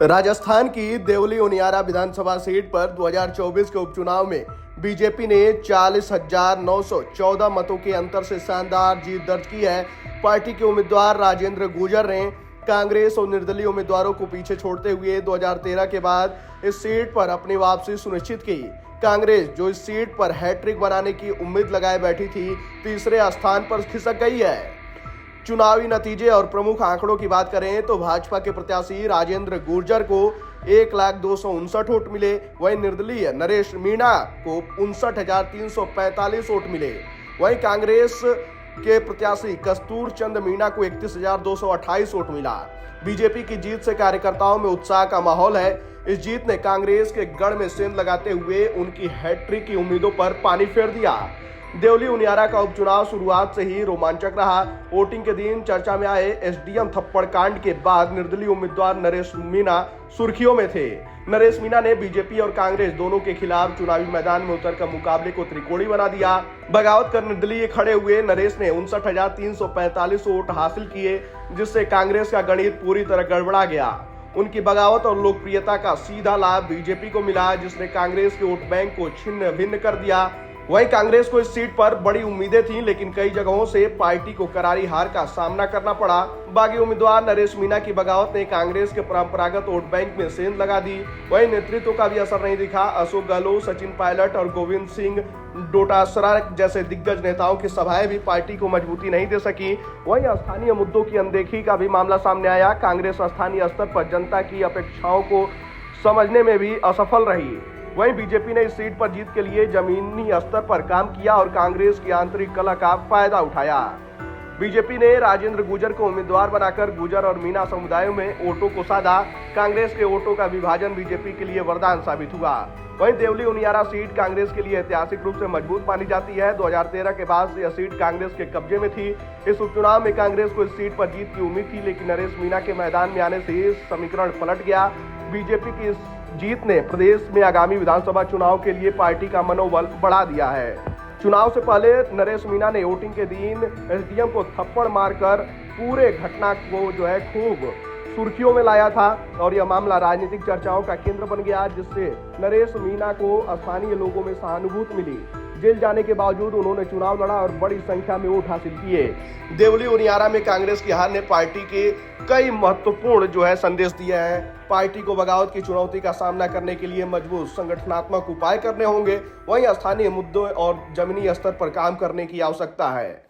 राजस्थान की देवली उनियारा विधानसभा सीट पर 2024 के उपचुनाव में बीजेपी ने 40,914 मतों के अंतर से शानदार जीत दर्ज की है। पार्टी के उम्मीदवार राजेंद्र गुर्जर ने कांग्रेस और निर्दलीय उम्मीदवारों को पीछे छोड़ते हुए 2013 के बाद इस सीट पर अपनी वापसी सुनिश्चित की। कांग्रेस, जो इस सीट पर हैट्रिक बनाने की उम्मीद लगाए बैठी थी, तीसरे स्थान पर खिसक गई है। चुनावी नतीजे और प्रमुख आंकड़ों की बात करें तो भाजपा के प्रत्याशी राजेंद्र गुर्जर को 1,259 वोट मिले, वहीं निर्दलीय नरेश मीणा को 59,345 वोट मिले। वहीं कांग्रेस के प्रत्याशी कस्तूर चंद मीणा को 31,228 वोट मिला। बीजेपी की जीत से कार्यकर्ताओं में उत्साह का माहौल है। इस जीत ने कांग्रेस के गढ़ में सेंध लगाते हुए उनकी हैट्रिक की उम्मीदों पर पानी फेर दिया। देवली उनियारा का उपचुनाव शुरुआत से ही रोमांचक रहा। वोटिंग के दिन चर्चा में आए एसडीएम थप्पड़ कांड के बाद निर्दलीय उम्मीदवार नरेश मीणा सुर्खियों में थे। नरेश मीणा ने बीजेपी और कांग्रेस दोनों के खिलाफ चुनावी मैदान में उतरकर मुकाबले को त्रिकोणी बना दिया। बगावत कर निर्दलीय खड़े हुए नरेश ने 59,345 वोट हासिल किए, जिससे कांग्रेस का गणित पूरी तरह गड़बड़ा गया। उनकी बगावत और लोकप्रियता का सीधा लाभ बीजेपी को मिला, जिसने कांग्रेस के वोट बैंक को छिन्न भिन्न कर दिया। वहीं कांग्रेस को इस सीट पर बड़ी उम्मीदें थीं, लेकिन कई जगहों से पार्टी को करारी हार का सामना करना पड़ा। बागी उम्मीदवार नरेश मीणा की बगावत ने कांग्रेस के परंपरागत वोट बैंक में सेंध लगा दी। वहीं नेतृत्व का भी असर नहीं दिखा। अशोक गहलोत, सचिन पायलट और गोविंद सिंह डोटासरा जैसे दिग्गज नेताओं की सभाएं भी पार्टी को मजबूती नहीं दे सकी। वहीं स्थानीय मुद्दों की अनदेखी का भी मामला सामने आया। कांग्रेस स्थानीय स्तर पर जनता की अपेक्षाओं को समझने में भी असफल रही। वहीं बीजेपी ने इस सीट पर जीत के लिए जमीनी स्तर पर काम किया और कांग्रेस की आंतरिक कला का फायदा उठाया। बीजेपी ने राजेंद्र गुर्जर को उम्मीदवार बनाकर गुर्जर और मीणा समुदायों में वोटों को साधा। कांग्रेस के वोटों का विभाजन बीजेपी के लिए वरदान साबित हुआ। वहीं देवली उनियारा सीट कांग्रेस के लिए ऐतिहासिक रूप से मजबूत मानी जाती है। 2013 के बाद यह सीट कांग्रेस के कब्जे में थी। इस उपचुनाव में कांग्रेस को इस सीट पर जीत की उम्मीद थी, लेकिन नरेश मीणा के मैदान में आने से समीकरण पलट गया। बीजेपी की इस जीत ने प्रदेश में आगामी विधानसभा चुनाव के लिए पार्टी का मनोबल बढ़ा दिया है। चुनाव से पहले नरेश मीणा ने वोटिंग के दिन एसडीएम को थप्पड़ मारकर पूरे घटना को खूब सुर्खियों में लाया था और यह मामला राजनीतिक चर्चाओं का केंद्र बन गया, जिससे नरेश मीणा को स्थानीय लोगों में सहानुभूति मिली। जेल जाने के बावजूद उन्होंने चुनाव लड़ा और बड़ी संख्या में वोट हासिल किए। देवली उनियारा में कांग्रेस की हार ने पार्टी के कई महत्वपूर्ण संदेश दिए हैं। पार्टी को बगावत की चुनौती का सामना करने के लिए मजबूत संगठनात्मक उपाय करने होंगे। वहीं स्थानीय मुद्दों और जमीनी स्तर पर काम करने की आवश्यकता है।